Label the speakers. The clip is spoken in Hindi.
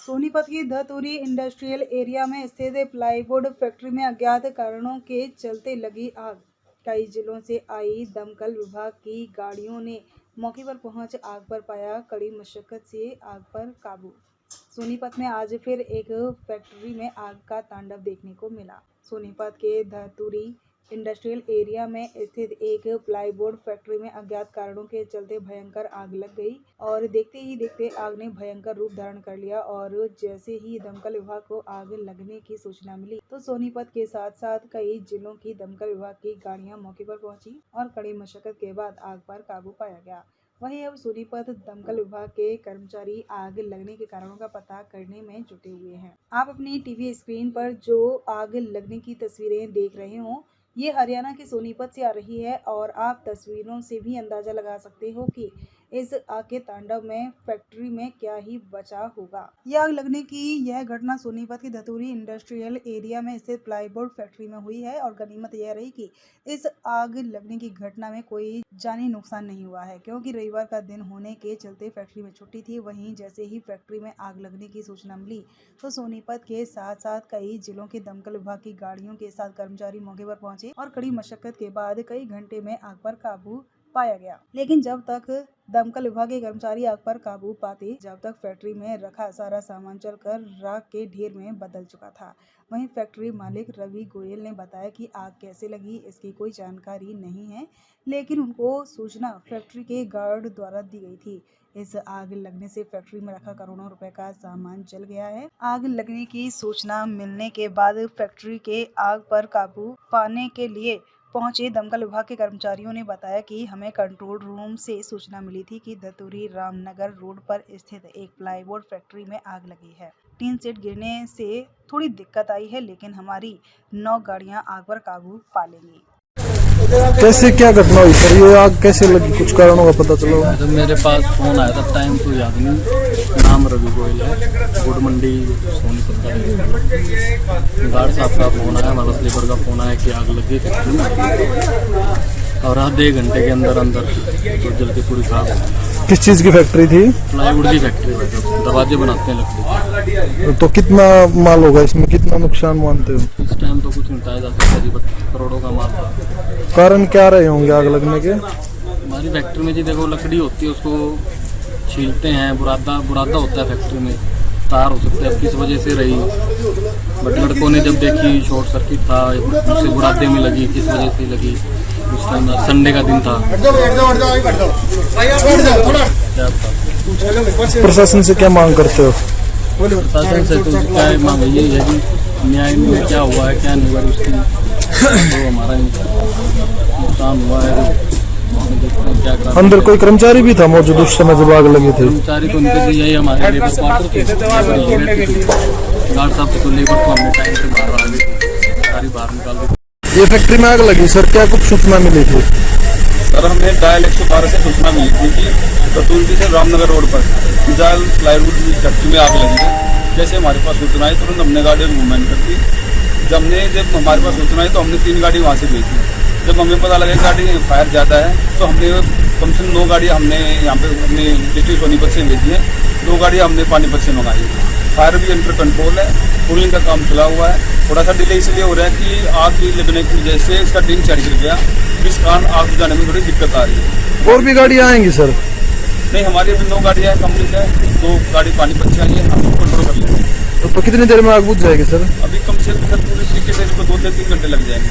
Speaker 1: सोनीपत की धतूरी इंडस्ट्रियल एरिया में स्थित प्लाईवुड फैक्ट्री में अज्ञात कारणों के चलते लगी आग। कई जिलों से आई दमकल विभाग की गाड़ियों ने मौके पर पहुंच आग पर पाया कड़ी मशक्कत से आग पर काबू। सोनीपत में आज फिर एक फैक्ट्री में आग का तांडव देखने को मिला। सोनीपत के धतूरी इंडस्ट्रियल एरिया में स्थित एक प्लाईवुड फैक्ट्री में अज्ञात कारणों के चलते भयंकर आग लग गई और देखते ही देखते आग ने भयंकर रूप धारण कर लिया। और जैसे ही दमकल विभाग को आग लगने की सूचना मिली तो सोनीपत के साथ साथ कई जिलों की दमकल विभाग की गाड़ियां मौके पर पहुंची और कड़ी मशक्कत के बाद आग पर काबू पाया गया। वहीं अब सोनीपत दमकल विभाग के कर्मचारी आग लगने के कारणों का पता करने में जुटे हुए हैं। आप अपनी टीवी स्क्रीन पर जो आग लगने की तस्वीरें देख रहे हो, ये हरियाणा के सोनीपत से आ रही है और आप तस्वीरों से भी अंदाजा लगा सकते हो कि इस आग के तांडव में फैक्ट्री में क्या ही बचा होगा। यह आग लगने की यह घटना सोनीपत की धतूरी इंडस्ट्रियल एरिया में स्थित प्लाईवुड फैक्ट्री में हुई है और गनीमत यह रही कि इस आग लगने की घटना में कोई जानी नुकसान नहीं हुआ है, क्योंकि रविवार का दिन होने के चलते फैक्ट्री में छुट्टी थी। वहीं जैसे ही फैक्ट्री में आग लगने की सूचना मिली तो सोनीपत के साथ साथ कई जिलों के दमकल विभाग की गाड़ियों के साथ कर्मचारी मौके पर पहुंचे और कड़ी मशक्कत के बाद कई घंटे में आग पर काबू पाया गया। लेकिन जब तक दमकल विभाग के कर्मचारी आग पर काबू पाते, जब तक फैक्ट्री में रखा सारा सामान जलकर राख के ढेर में बदल चुका था। वहीं फैक्ट्री मालिक रवि गोयल ने बताया कि आग कैसे लगी इसकी कोई जानकारी नहीं है, लेकिन उनको सूचना फैक्ट्री के गार्ड द्वारा दी गई थी। इस आग लगने से फैक्ट्री में रखा करोड़ों रुपए का सामान जल गया है। आग लगने की सूचना मिलने के बाद फैक्ट्री के आग पर काबू पाने के लिए पहुंचे दमकल विभाग के कर्मचारियों ने बताया कि हमें कंट्रोल रूम से सूचना मिली थी कि धतूरी रामनगर रोड पर स्थित एक प्लाईवुड फैक्ट्री में आग लगी है। टीन सेट गिरने से थोड़ी दिक्कत आई है, लेकिन हमारी 9 गाड़ियां आग पर काबू पा लेंगी।
Speaker 2: कैसे क्या घटना हुई सर, ये आग कैसे लगी, कुछ कारणों का पता चला?
Speaker 3: जब मेरे पास फोन आया था, टाइम तो याद नहीं, नाम रवि गोयल है, गुड मंडी सोनीपत का। गार्ड साहब का फोन आया, मतलब लेबर का फोन आया कि आग लगी फैक्ट्री में और आधे घंटे के अंदर तो जल के पूरी खाक।
Speaker 2: किस चीज़ की फैक्ट्री थी?
Speaker 3: प्लाईवुड की फैक्ट्री है, जो दरवाजे बनाते हैं लकड़ी।
Speaker 2: तो कितना माल होगा इसमें, कितना नुकसान मानते हो?
Speaker 3: इस टाइम तो कुछ नहीं बताया जा सकता जी, करोड़ों का माल था।
Speaker 2: कारण क्या रहे होंगे आग लगने के?
Speaker 3: हमारी फैक्ट्री में जी देखो लकड़ी होती है, उसको छीलते हैं, बुरादा होता है फैक्ट्री में, तार हो सकते हैं, किस वजह से रही। बट लड़कों ने जब देखी शॉर्ट सर्किट था, उससे बुरादे में लगी, किस वजह से लगी। उस टाइम संडे का दिन था।
Speaker 2: प्रशासन से क्या मांग करते हो?
Speaker 3: प्रशासन से तो क्या मांग यही है कि न्याय में क्या हुआ है क्या नहीं हुआ, उसकी जो हमारा नुकसान हुआ है क्या करा।
Speaker 2: अंदर कोई कर्मचारी भी था मौजूद उस समय जब आग लगी थी?
Speaker 3: कर्मचारी तो उनके यही हमारे लेबर क्वार्टर थे, गार्ड साहब तो लेबर को हमने टाइम से बाहर आ गई, सारी बाहर निकाल दी।
Speaker 2: ये फैक्ट्री में आग लगी सर, क्या कुछ सूचना मिली थी?
Speaker 4: सर हमें डायल 112 से सूचना मिली थी कि धतूरी से रामनगर रोड पर जाल प्लाईवुड की फैक्ट्री में आग लगी है। जैसे हमारे पास सूचना आई तुरंत हमने गाड़ी मूवमेंट कर दी। जब हमारे पास सूचना आई तो हमने 3 गाड़ी वहाँ से भेजी। जब हमें पता लगा गाड़ी फायर ज़्यादा है तो हमने कम से कम 9 गाड़ियाँ हमने यहाँ पे अपने डिस्ट्रिक्ट सोनीपत से भेजी हैं, 2 गाड़ियाँ हमने पानीपत से मंगाई। फायर भी अंडर कंट्रोल है, कूलिंग का काम चला हुआ है। थोड़ा सा डिले इसलिए हो रहा है कि आग लगने की वजह से इसका टिन चढ़ गिर गया, जिस कारण आग बुझाने में थोड़ी दिक्कत आ रही है।
Speaker 2: और भी गाड़ियाँ आएंगी सर?
Speaker 4: नहीं, हमारी अभी 9 गाड़ियाँ कंपनी है, 2 गाड़ी पानीपत से आई है, हम कंट्रोल कर लेंगे।
Speaker 2: तो कितनी देर में आग बुझ जाएगी सर?
Speaker 4: अभी कम से कम पूरी तरीके से इसको 2 से 3 घंटे लग जाएंगे।